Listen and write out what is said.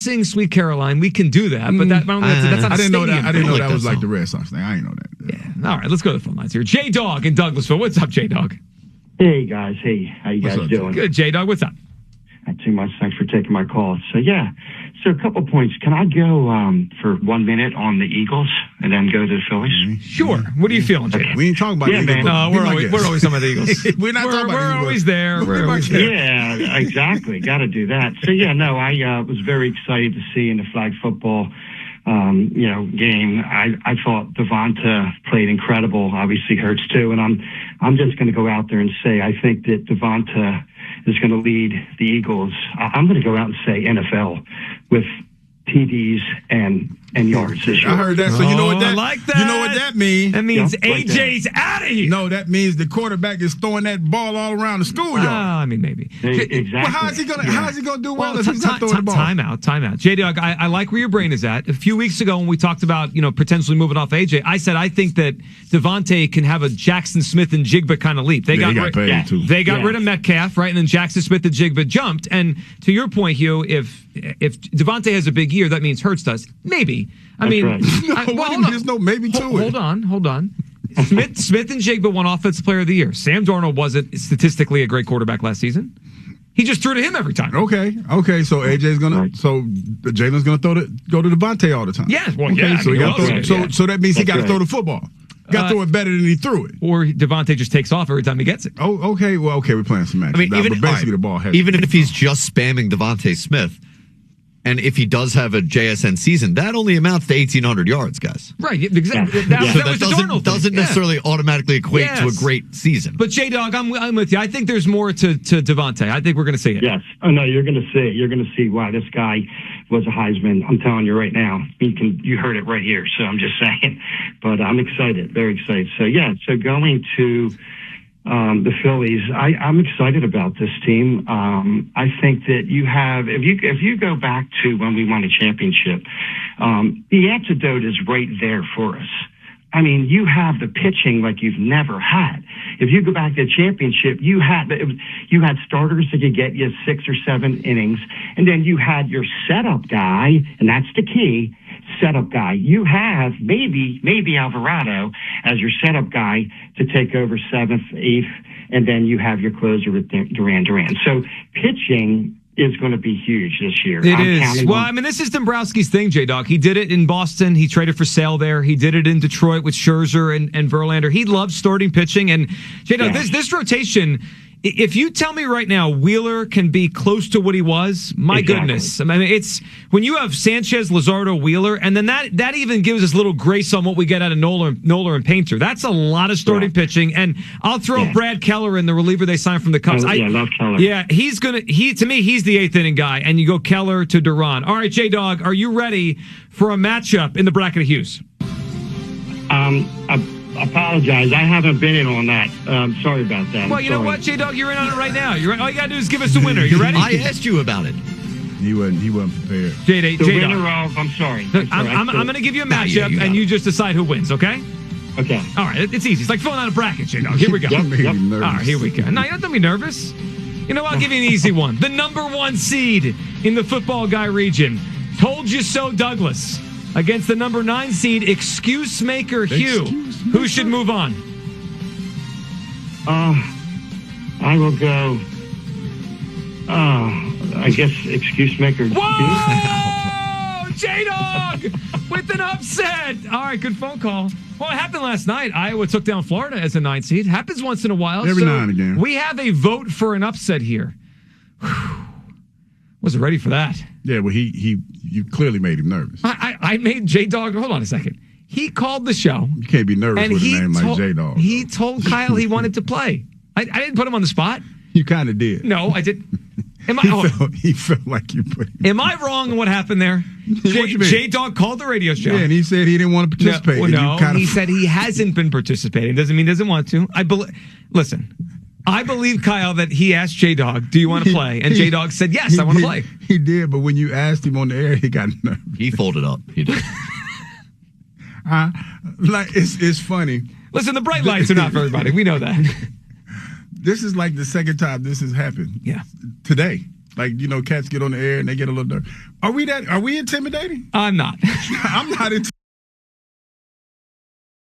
Sing Sweet Caroline, we can do that, but that's not I didn't know stadium. that. I didn't know Like that was song. like the Red Sox thing. I didn't know that. Yeah. All right, let's go to the phone lines here. JDog in Douglasville. What's up, JDog? Hey, guys. Hey, how you guys doing? Good, JDog. What's up? Not too much. Thanks for taking my call. So, a couple points. Can I go for 1 minute on the Eagles and then go to the Phillies? Sure. What are you feeling, JDog? We ain't talking about the Eagles. man. No, we're always talking about the Eagles. We're not talking about We're the Eagles. always there. We're always there. Yeah, exactly. Got to do that. So, I was very excited to see in the flag football game. I thought Devonta played incredible. Obviously, Hurts too. And I'm just going to go out there and say I think that Devonta is going to lead the Eagles. I'm going to go out and say NFL with TDs and yards this year. I heard that. So you know what that? I like that. You know what that means? That means Yeah, like AJ's out of here. No, that means the quarterback is throwing that ball all around the schoolyard. I mean, maybe. Exactly. Well, how is he gonna do well if he's not throwing the ball? Time out. JDog, I like where your brain is at. A few weeks ago when we talked about, potentially moving off AJ, I said I think that Devontae can have a Jackson Smith and Jigba kind of leap. They got paid too. They got rid of Metcalf, right? And then Jackson Smith and Jigba jumped. And to your point, Hugh, if Devontae has a big year, that means Hurts does. Maybe. Right. There's no maybe to it. Hold on. Smith and Jigba won Offensive Player of the Year. Sam Darnold wasn't statistically a great quarterback last season. He just threw to him every time. Okay. So AJ's gonna. So Jalen's gonna go to Devontae all the time. Yeah. Well, okay, yeah. So he got to throw. So that means he got to throw the football. Got to throw it better than he threw it. Or Devontae just takes off every time he gets it. Oh, okay. Well, okay. We're playing some matches. But basically the ball heavy. Even if he's just spamming Devontae Smith, and if he does have a JSN season, that only amounts to 1,800 yards, guys. Right, exactly. That was the Darnold doesn't thing. necessarily automatically equate to a great season. But J-Dog, I'm with you. I think there's more to Devontae. I think we're going to see it. Yes. Oh, no, you're going to see it. You're going to see why this guy was a Heisman. I'm telling you right now. You heard it right here, so I'm just saying. But I'm excited, very excited. So going to the Phillies, I'm excited about this team. I think that you have, if you go back to when we won a championship, the antidote is right there for us. I mean, you have the pitching like you've never had. If you go back to the championship, you had starters that could get you 6 or 7 innings, and then you had your setup guy, and that's the key. Setup guy. You have maybe Alvarado as your setup guy to take over 7th, 8th, and then you have your closer with Duran. So pitching is going to be huge this year. It is. Well, I mean, this is Dombrowski's thing, J-Dog. He did it in Boston. He traded for Sale there. He did it in Detroit with Scherzer and Verlander. He loves starting pitching. And, J-Dog, this rotation, if you tell me right now Wheeler can be close to what he was, my goodness. I mean, it's when you have Sanchez, Luzardo, Wheeler, and then that even gives us a little grace on what we get out of Nola and Painter. That's a lot of starting pitching. And I'll throw Brad Keller in, the reliever they signed from the Cubs. I love Keller. Yeah, to me, he's the 8th inning guy. And you go Keller to Duran. All right, J-Dog, are you ready for a matchup in the bracket of Hughes? I apologize. I haven't been in on that. Sorry about that. Well, you know what, J-Dog? You're in on it right now. All you got to do is give us the winner. You ready? I asked you about it. He wasn't prepared. The winner of, I'm sorry. I'm going to give you a matchup, and you just decide who wins, okay? Okay. All right, it's easy. It's like filling out a bracket, J-Dog. Here we go. All right, here we go. No, you don't have to be nervous. You know what? I'll give you an easy one. The number 1 seed in the football guy region. Told you so, Douglas. Against the number 9 seed, excuse maker Hugh. Who should move on? I will go. I guess excuse maker. Whoa! J-Dog with an upset. All right, good phone call. Well, it happened last night. Iowa took down Florida as a 9 seed. Happens once in a while. Every now and again. We have a vote for an upset here. Wasn't ready for that. Yeah, well, you clearly made him nervous. I made J-Dog. Hold on a second. He called the show. You can't be nervous with a name like J-Dog. He told Kyle he wanted to play. I didn't put him on the spot. You kind of did. No, I didn't. He felt like you put him. Am I wrong in what happened there? J-Dog called the radio show. Yeah, and he said he didn't want to participate. He said he hasn't been participating. Doesn't mean he doesn't want to. Listen, I believe Kyle that he asked J-Dog, do you want to play? And J-Dog said, yes, I want to play. He did, but when you asked him on the air, he got nervous. He folded up. He did. It's funny. Listen, the bright lights are not for everybody. We know that. This is like the second time this has happened. Yeah. Today. Like, cats get on the air and they get a little nervous. Are we intimidating? I'm not. I'm not intimidating.